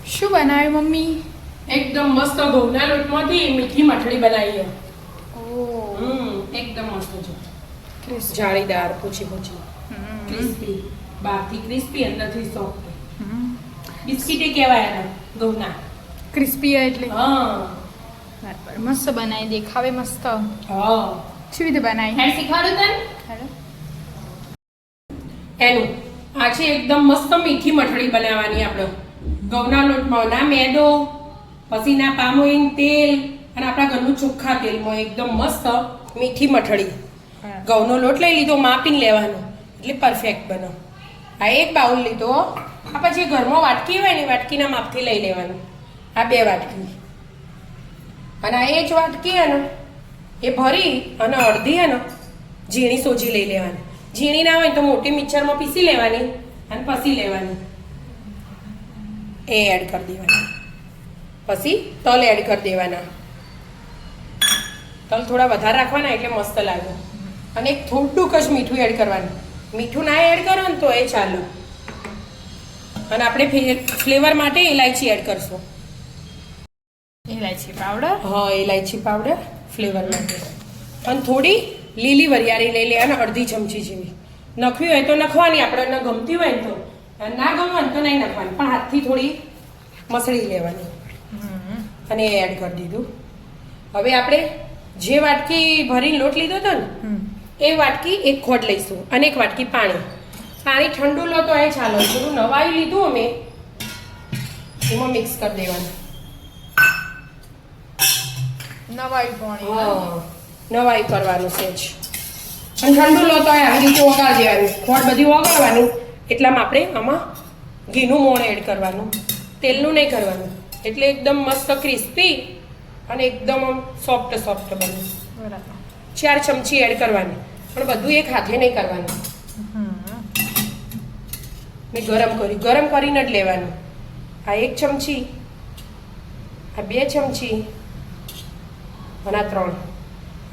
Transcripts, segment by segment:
શું બનાવ્યું મમ્મી? એકદમ મસ્ત ઘઉંના લોટમાંથી મીઠી મઠડી બનાવી. એકદમ મસ્ત છે. જાળીદાર, પૂછી ક્રિસ્પી, બહારથી ક્રિસ્પી, અંદરથી સોફ્ટ. બિસ્કિટે કહેવાય એના ઘઉંના. ક્રિસ્પી એટલે હા બરાબર. મસ્ત બનાવી, દેખાવે મસ્ત. હા કેવી રીતે બનાવી? હેડ શીખવાડું તને હેડો. એનું આ છે એકદમ મસ્ત મીઠી મઠડી બનાવવાની. આપણે ઘઉંના લોટમાં ના મેદો, પછી ના પામોઈન તેલ અને આપણા ઘરનું ચોખ્ખા તેલમાં એકદમ મસ્ત મીઠી મઠડી. ઘઉંનો લોટ લઈ લીધો, માપીને લેવાનો એટલે પરફેક્ટ બને. આ એક બાઉલ લીધો. આ પછી ઘરમાં વાટકી હોય ને વાટકીના માપથી લઈ લેવાનું. આ 2 વાટકી અને આ એ જ વાટકી હે ને એ ભરી અને અડધી હે ને ઝીણી સોજી લઈ લેવાની. ઝીણી ના હોય તો મોટી મિક્સરમાં પીસી લેવાની અને પછી લેવાની. એ એડ કરી દેવાની. પછી તલ એડ કરી દેવાના. તલ થોડા વધારે રાખવાના એટલે મસ્ત લાગે. અને થોડુંક જ મીઠું એડ કરવાનું. મીઠું ના એડ કરો ને તો એ ચાલે. અને આપણે ફ્લેવર માટે ઇલાયચી એડ કરશું. ઇલાયચી પાવડર. હા, ઇલાયચી પાવડર ફ્લેવર માટે. અને થોડી લીલી વરિયાળી લઈ લેવાની, અડધી ચમચી જેવી. નખવી હોય તો નખવાની, આપણને ગમતી હોય ને તો. ના ગમવા તો નહીં નાખવાની, પણ હાથથી થોડી મસળી લેવાની. અને એ એડ કરી દીધું. હવે આપણે જે વાટકી ભરીને લોટ લીધો હતો ને એ વાટકી 1 ખોટ લઈશું અને 1 વાટકી પાણી. પાણી ઠંડુ લો તો એ ચાલો. થોડું નવાયું લીધું અમે, એમાં મિક્સ કરી દેવાનું. નવાઈ પાણી. હા, નવાઈ કરવાનું છે જ. અને ઠંડુ લો તો આવી રીતે ઓગાળી દેવાનું. ખોટ બધી ઓગાળવાની. એટલામાં આપણે આમાં ઘીનું મોણ એડ કરવાનું, તેલનું નહીં કરવાનું. એટલે એકદમ મસ્ત ક્રિસ્પી અને એકદમ સોફ્ટ બને. બરાબર. 4 ચમચી એડ કરવાની, પણ બધું એક હાથે નહીં કરવાનું. મેં ગરમ કરીને જ લેવાનું. આ 1 ચમચી, આ 2 ચમચી અને આ 3.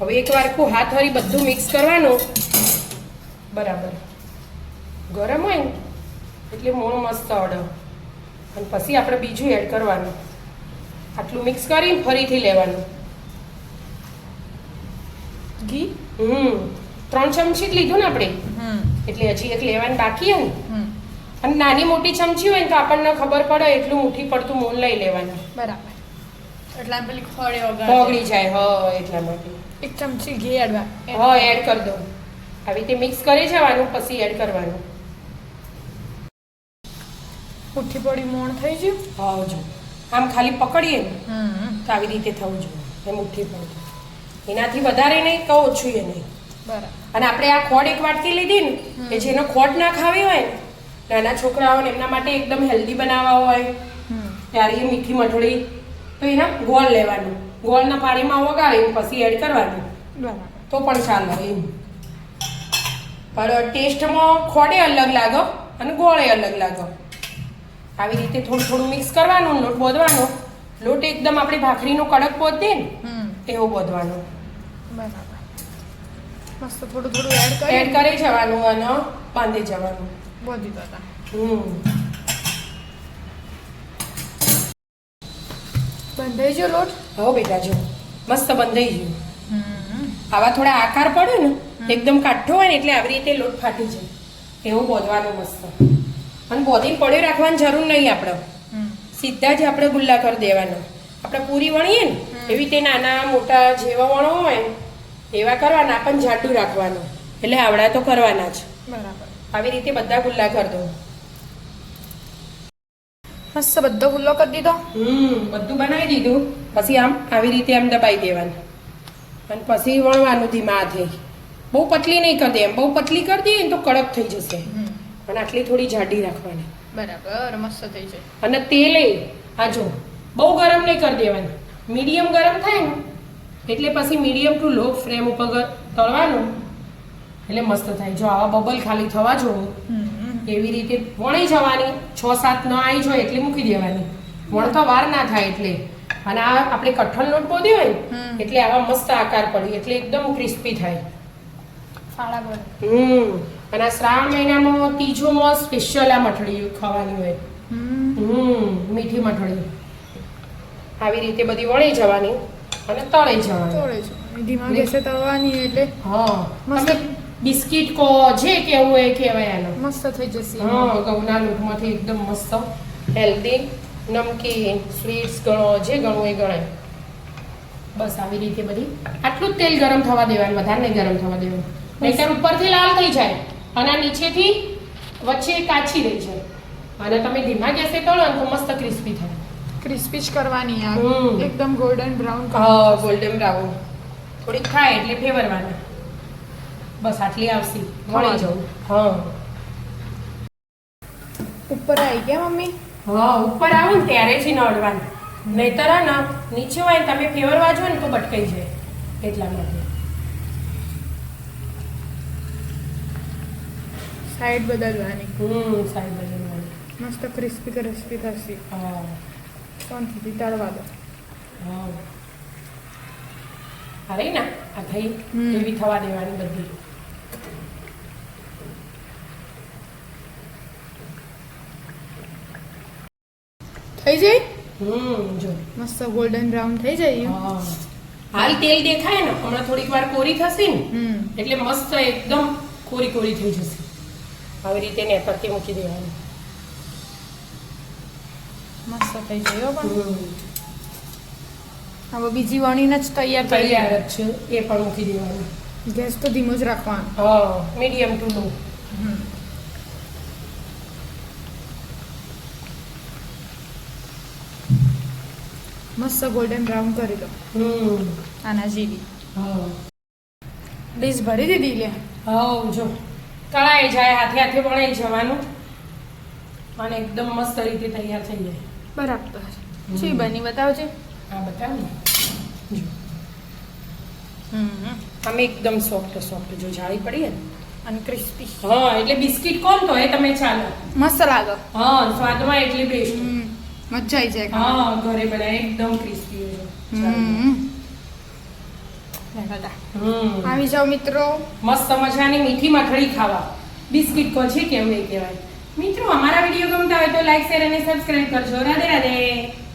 હવે એક વારખું હાથ વળી બધું મિક્સ કરવાનું બરાબર. ગરમ હોય ને એટલે મોણ મસ્ત અડે. અને પછી આપણે બીજું એડ કરવાનું. આટલું મિક્સ કરીને ફરીથી લેવાનું. ઘી 3 ચમચી જ લીધું ને આપણે, એટલે હજી એક લેવાનું બાકી હે ને. અને નાની મોટી ચમચી હોય ને તો આપણને ખબર પડે એટલું મુઠ્ઠી પડતું મોણ લઈ લેવાનું. બરાબર. એટલા પેલી ખોળે ઓગળી જાય. હા, એટલા માટે 1 ચમચી ઘી એડ. હા, એડ કરી દો. આવી રીતે મિક્સ કરી જવાનું, પછી એડ કરવાનું. મુઠ્ઠી પડી મોણ થઈ ગયું. હા, જો આમ ખાલી પકડીએ ને તો આવી રીતે થવું જોઈએ. એ મુઠ્ઠી પડતું. એનાથી વધારે નહીં તો ઓછું એ નહીં. બરાબર. અને આપણે આ ખોડ 1 વાટકી લીધી ને કે જેનો ખોડ ના ખાવી હોય ને, નાના છોકરાઓને એમના માટે એકદમ હેલ્ધી બનાવવા હોય ત્યારે એ મીઠી મઠડી તો એના ગોળ લેવાનું. ગોળના પાણીમાં ઓગાળીને પછી એડ કરવાનું. બરાબર. તો પણ ચાલે એમ. પણ ટેસ્ટમાં ખોડે અલગ લાગે અને ગોળે અલગ લાગે. આવી રીતે થોડું મિક્સ કરવાનું, લોટ બોધવાનો. લોટ એકદમ આપણે ભાખરીનો કડક બોધે ને એવો બોધવાનો. બરાબર. મસ્ત થોડું એડ કરી જવાનું અને બાંધી જવાનું. બોધી હતા. બંધાઈ ગયો લોટ. હો બેટા, જો મસ્ત બંધાઈ ગયું. આવા થોડા આકાર પડે ને એકદમ કાઠો હોય ને એટલે આવી રીતે લોટ ફાટી જાય એવું બોધવાનું મસ્ત. અને બોધીને પડ્યો રાખવાની જરૂર નહીં. આપણે સીધા જ આપણે ગુલ્લા કરી દેવાના. આપણે પૂરી વણીએ ને એવી રીતે નાના મોટા જેવા વણો હોય એવા કરવાના, પણ જાડું રાખવાનું. એટલે આવડા તો કરવાના જ. બરાબર. આવી રીતે બધા ગુલ્લા કરી દો. મસ્ત બધો ગુલ્લો કરી દીધો. બધું બનાવી દીધું. પછી આમ આવી રીતે આમ દબાઈ દેવાનું અને પછી વણવાનું ધીમા હાથે. બહુ પતલી નહીં કરી દે. એમ બહુ પતલી કરી દઈએ ને તો કડક થઈ જશે. અને આટલી થોડી જાડી રાખવાની. બરાબર. મસ્ત થઈ જાય. અને તેલે આ જો બહુ ગરમ નહીં કરી દેવાનું. મીડિયમ ગરમ થાય ને એટલે પછી મીડિયમ ટુ લો ફ્લેમ ઉપર તળવાનું એટલે મસ્ત થાય. જો આવા બબલ ખાલી થવા જોવું એવી રીતે વણી જવાની. 6-7 ન આવી જાય એટલે મૂકી દેવાની. વણતા વાર ના થાય એટલે. અને આ આપણે કઠણ લોટ બોધ્યો હોય ને એટલે આવા મસ્ત આકાર પડી એટલે એકદમ ક્રિસ્પી થાય. ફાળા બળ. અને આ શ્રાવણ મહિનામાં ત્રીજો સ્પેશિયલ આ મઠડી ખાવાની હોય. મીઠી મઠળી આવી રીતે બધી વળી જવાની અને તળાઈ જવાની. તોડે છે ધીમા ગેસે તળવાની એટલે હા મસ્ત. તમે બિસ્કિટ કહો જે કેવું હોય એ કહેવાય એનો. મસ્ત થઈ જશે. હા ઘઉંના લોટમાંથી એકદમ મસ્ત હેલ્ધી નમકીન સ્વીટ્સ ગણો જે ગણવું એ ગણાય. બસ આવી રીતે બધી આટલું જ તેલ ગરમ થવા દેવાનું, વધારે નહીં ગરમ થવા દેવાનું, નહીંતર ઉપરથી લાલ થઈ જાય અને આ નીચેથી વચ્ચે કાચી રહી જાય. અને તમે ધીમા ગેસે તળો ને તો મસ્ત ક્રિસ્પી થાય. ક્રિસ્પી જ કરવાની આ હમ. એકદમ ગોલ્ડન બ્રાઉન. હા ગોલ્ડન બ્રાઉન થોડીક થાય એટલે ફેવરવાના. બસ આટલી આવશે વળી જવું. હા ઉપર આવી ગયા મમ્મી. હા ઉપર આવો ને ત્યારે જ નડવાનું, નહીતર આ ના નીચે હોય ને તમે ફેવરવા જો ને તો બટકાઈ જાય. એટલા માટે સાઈડ બદલવાની. સાઈડ બદલવાની. મસ્ત ક્રિસ્પી ક્રિસ્પી થશે. હા શાંતિથી તળવા દો. હા અરે ના આ થઈ હમ. એવી થવા દેવાની બધી. થઈ જાય જો મસ્ત ગોલ્ડન બ્રાઉન થઈ જાય. હા હાલ તેલ દેખાય ને હમણાં થોડીક વાર કોરી થશે ને હમ. એટલે મસ્ત એકદમ કોરી કોરી થઈ જશે. આવી રીતે નેતરથી મૂકી દેવાની. મસ્ત થઈ જાય હો. પણ હવે બીજી વણીને જ તૈયાર કરી તૈયાર જ છે એ પણ મૂકી દેવાની. ગેસ તો ધીમો જ રાખવાનો. હા મીડિયમ ટુ લો. મસ્ત ગોલ્ડન બ્રાઉન કરી દો આના જેવી. હા ડીશ ભરી દીધી લે. હા જો કળાઈ જાય હાથે હાથે વણાઈ જવાનું અને એકદમ મસ્ત રીતે તૈયાર થઈ જાય. બરાબર છે બની બતાવજે. હા બતાવ ને જો હમ આમ એકદમ સોફ્ટ સોફ્ટ જો જાળી પડી ને. અને ક્રિસ્પી હા એટલે બિસ્કિટ કોણ તો એ તમે ચાલો. મસ્ત લાગે. હા સ્વાદમાં એટલે બેસ્ટ. મજા આવી જાય. હા ઘરે બધા એકદમ ક્રિસ્પી હોય. આવી જાઓ મિત્રો. મસ્ત મજાની મીઠી મઠળી ખાવા. બિસ્કિટ કો છે કેવું એ કહેવાય. મિત્રો અમારા વિડીયો ગમતા હોય તો લાઈક શેર અને સબસ્ક્રાઇબ કરજો. રાધે રાધે.